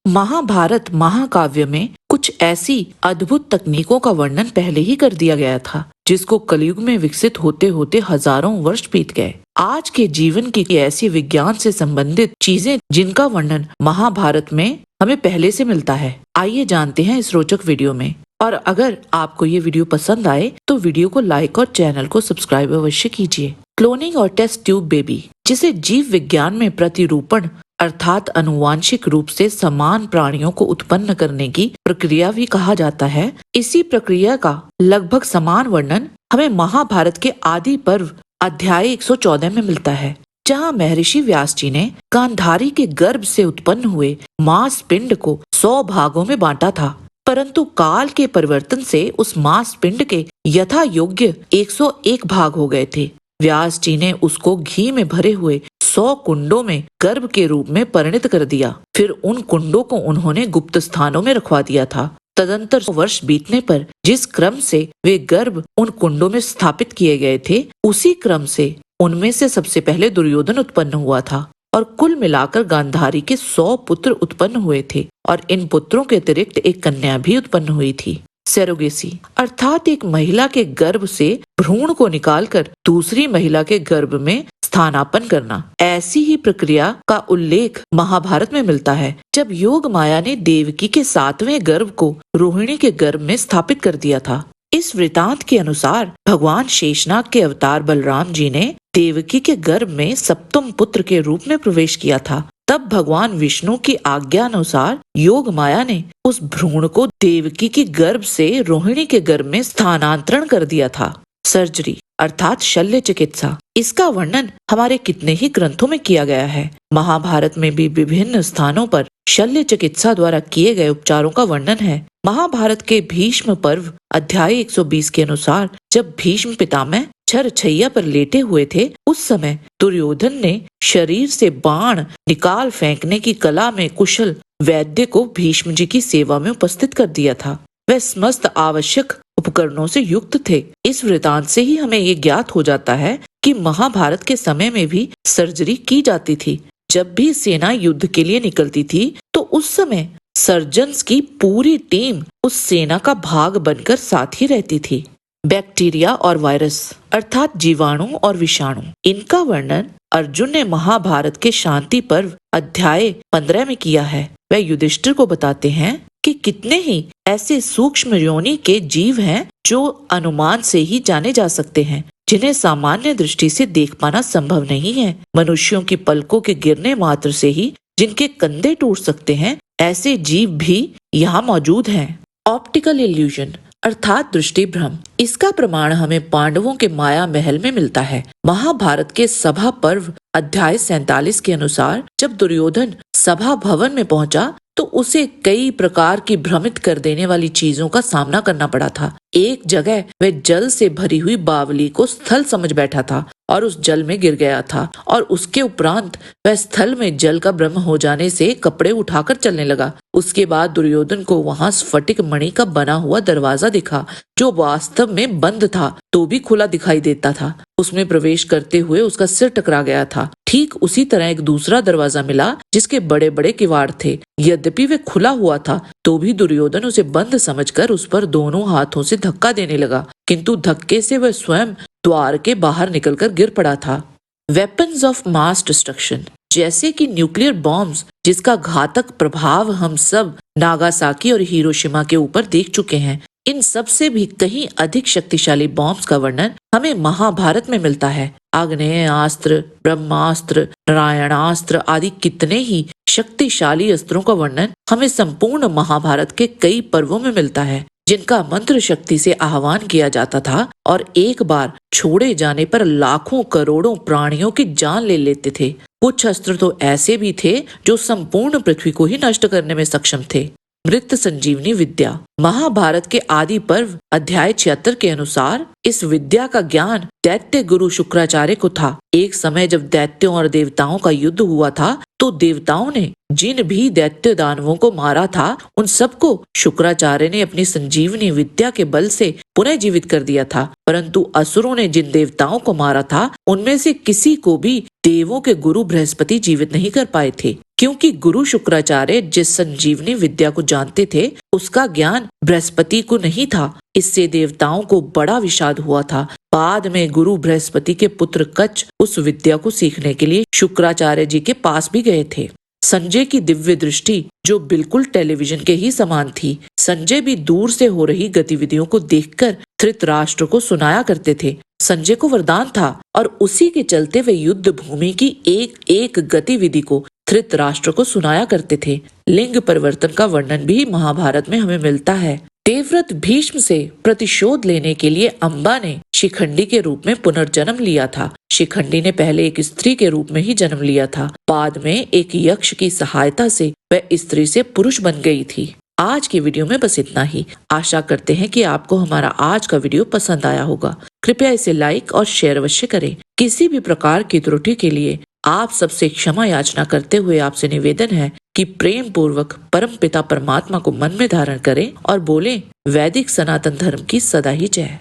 महाभारत महाकाव्य में कुछ ऐसी अद्भुत तकनीकों का वर्णन पहले ही कर दिया गया था जिसको कलयुग में विकसित होते होते हजारों वर्ष बीत गए। आज के जीवन की ऐसी विज्ञान से संबंधित चीजें जिनका वर्णन महाभारत में हमें पहले से मिलता है, आइए जानते हैं इस रोचक वीडियो में। और अगर आपको ये वीडियो पसंद आए तो वीडियो को लाइक और चैनल को सब्सक्राइब अवश्य कीजिए। क्लोनिंग और टेस्ट ट्यूब बेबी, जिसे जीव विज्ञान में प्रतिरूपण अर्थात अनुवांशिक रूप से समान प्राणियों को उत्पन्न करने की प्रक्रिया भी कहा जाता है, इसी प्रक्रिया का लगभग समान वर्णन हमें महाभारत के आदि पर्व अध्याय 114 में मिलता है, जहाँ महर्षि व्यास जी ने गांधारी के गर्भ से उत्पन्न हुए मांस पिंड को 100 भागों में बांटा था, परंतु काल के परिवर्तन से उस मांस पिंड के यथा योग्य 101 भाग हो गए थे। व्यास जी ने उसको घी में भरे हुए 100 कुंडों में गर्भ के रूप में परिणत कर दिया। फिर उन कुंडों को उन्होंने गुप्त स्थानों में रखवा दिया था। तदंतर वर्ष बीतने पर जिस क्रम से वे गर्भ उन कुंडों में स्थापित किए गए थे, उसी क्रम से उनमें से सबसे पहले दुर्योधन उत्पन्न हुआ था और कुल मिलाकर गांधारी के 100 पुत्र उत्पन्न हुए थे और इन पुत्रों के अतिरिक्त एक कन्या भी उत्पन्न हुई थी। सेरोगेसी अर्थात एक महिला के गर्भ से भ्रूण को निकालकर दूसरी महिला के गर्भ में स्थानापन्न करना। ऐसी ही प्रक्रिया का उल्लेख महाभारत में मिलता है, जब योग माया ने देवकी के 7वें गर्भ को रोहिणी के गर्भ में स्थापित कर दिया था। इस वृतांत के अनुसार भगवान शेषनाग के अवतार बलराम जी ने देवकी के गर्भ में सप्तम पुत्र के रूप में प्रवेश किया था। तब भगवान विष्णु की आज्ञा अनुसार योग माया ने उस भ्रूण को देवकी के गर्भ से रोहिणी के गर्भ में स्थानांतरण कर दिया था। सर्जरी अर्थात शल्य चिकित्सा, इसका वर्णन हमारे कितने ही ग्रंथों में किया गया है। महाभारत में भी विभिन्न स्थानों पर शल्य चिकित्सा द्वारा किए गए उपचारों का वर्णन है। महाभारत के भीष्म पर्व अध्याय 120 के अनुसार जब भीष्म पितामह छरछैया पर लेटे हुए थे, उस समय दुर्योधन ने शरीर से बाण निकाल फेंकने की कला में कुशल वैद्य को भीष्म जी की सेवा में उपस्थित कर दिया था। वह समस्त आवश्यक उपकरणों से युक्त थे। इस वृतांत से ही हमें ये ज्ञात हो जाता है कि महाभारत के समय में भी सर्जरी की जाती थी। जब भी सेना युद्ध के लिए निकलती थी तो उस समय सर्जन्स की पूरी टीम उस सेना का भाग बनकर साथ ही रहती थी। बैक्टीरिया और वायरस अर्थात जीवाणु और विषाणु, इनका वर्णन अर्जुन ने महाभारत के शांति पर्व अध्याय 15 में किया है। वह युधिष्ठिर को बताते हैं कि कितने ही ऐसे सूक्ष्म योनि के जीव हैं जो अनुमान से ही जाने जा सकते हैं, जिन्हें सामान्य दृष्टि से देख पाना संभव नहीं है। मनुष्यों की पलकों के गिरने मात्र से ही जिनके कंधे टूट सकते हैं, ऐसे जीव भी यहाँ मौजूद हैं। ऑप्टिकल इल्यूजन अर्थात दृष्टि भ्रम, इसका प्रमाण हमें पांडवों के माया महल में मिलता है। महाभारत के सभा पर्व अध्याय 47 के अनुसार जब दुर्योधन सभा भवन में पहुंचा तो उसे कई प्रकार की भ्रमित कर देने वाली चीजों का सामना करना पड़ा था। एक जगह वह जल से भरी हुई बावली को स्थल समझ बैठा था और उस जल में गिर गया था, और उसके उपरांत वह स्थल में जल का भ्रम हो जाने से कपड़े उठाकर चलने लगा। उसके बाद दुर्योधन को वहां स्फटिक मणि का बना हुआ दरवाजा दिखा, जो वास्तव में बंद था तो भी खुला दिखाई देता था। उसमें प्रवेश करते हुए उसका सिर टकरा गया था। ठीक उसी तरह एक दूसरा दरवाजा मिला जिसके बड़े बड़े किवाड़ थे। यद्यपि वे खुला हुआ था तो भी दुर्योधन उसे बंद समझकर उस पर दोनों हाथों से धक्का देने लगा, किंतु धक्के से वह स्वयं द्वार के बाहर निकलकर गिर पड़ा था। वेपन्स ऑफ मास डिस्ट्रक्शन, जैसे कि न्यूक्लियर बॉम्ब्स, जिसका घातक प्रभाव हम सब नागासाकी और हिरोशिमा के ऊपर देख चुके हैं, इन सब से भी कहीं अधिक शक्तिशाली बॉम्ब्स का वर्णन हमें महाभारत में मिलता है। आग्नेयास्त्र, ब्रह्मास्त्र, नारायणास्त्र आदि कितने ही शक्तिशाली अस्त्रों का वर्णन हमें संपूर्ण महाभारत के कई पर्वों में मिलता है, जिनका मंत्र शक्ति से आह्वान किया जाता था और एक बार छोड़े जाने पर लाखों करोड़ों प्राणियों की जान ले लेते थे। कुछ अस्त्र तो ऐसे भी थे जो संपूर्ण पृथ्वी को ही नष्ट करने में सक्षम थे। मृत संजीवनी विद्या, महाभारत के आदि पर्व अध्याय 76 के अनुसार इस विद्या का ज्ञान दैत्य गुरु शुक्राचार्य को था। एक समय जब दैत्यों और देवताओं का युद्ध हुआ था तो देवताओं ने जिन भी दैत्य दानवों को मारा था उन सबको शुक्राचार्य ने अपनी संजीवनी विद्या के बल से पुनः जीवित कर दिया था। परंतु असुरों ने जिन देवताओं को मारा था उनमें से किसी को भी देवों के गुरु बृहस्पति जीवित नहीं कर पाए थे, क्योंकि गुरु शुक्राचार्य जिस संजीवनी विद्या को जानते थे उसका ज्ञान बृहस्पति को नहीं था। इससे देवताओं को बड़ा विषाद हुआ था। बाद में गुरु बृहस्पति के पुत्र कच्छ उस विद्या को सीखने के लिए शुक्राचार्य जी के पास भी गए थे। संजय की दिव्य दृष्टि जो बिल्कुल टेलीविजन के ही समान थी। संजय भी दूर से हो रही गतिविधियों को देखकर धृतराष्ट्र को सुनाया करते थे। संजय को वरदान था और उसी के चलते वे युद्ध भूमि की एक एक गतिविधि को धृतराष्ट्र को सुनाया करते थे। लिंग परिवर्तन का वर्णन भी महाभारत में हमें मिलता है। देवव्रत भीष्म से प्रतिशोध लेने के लिए अम्बा ने शिखंडी के रूप में पुनर्जन्म लिया था। शिखंडी ने पहले एक स्त्री के रूप में ही जन्म लिया था। बाद में एक यक्ष की सहायता से वह स्त्री से पुरुष बन गई थी। आज की वीडियो में बस इतना ही। आशा करते हैं कि आपको हमारा आज का वीडियो पसंद आया होगा। कृपया इसे लाइक और शेयर अवश्य करें। किसी भी प्रकार की त्रुटि के लिए आप सबसे क्षमा याचना करते हुए आपसे निवेदन है कि प्रेम पूर्वक परम पिता परमात्मा को मन में धारण करें और बोलें, वैदिक सनातन धर्म की सदा ही जय।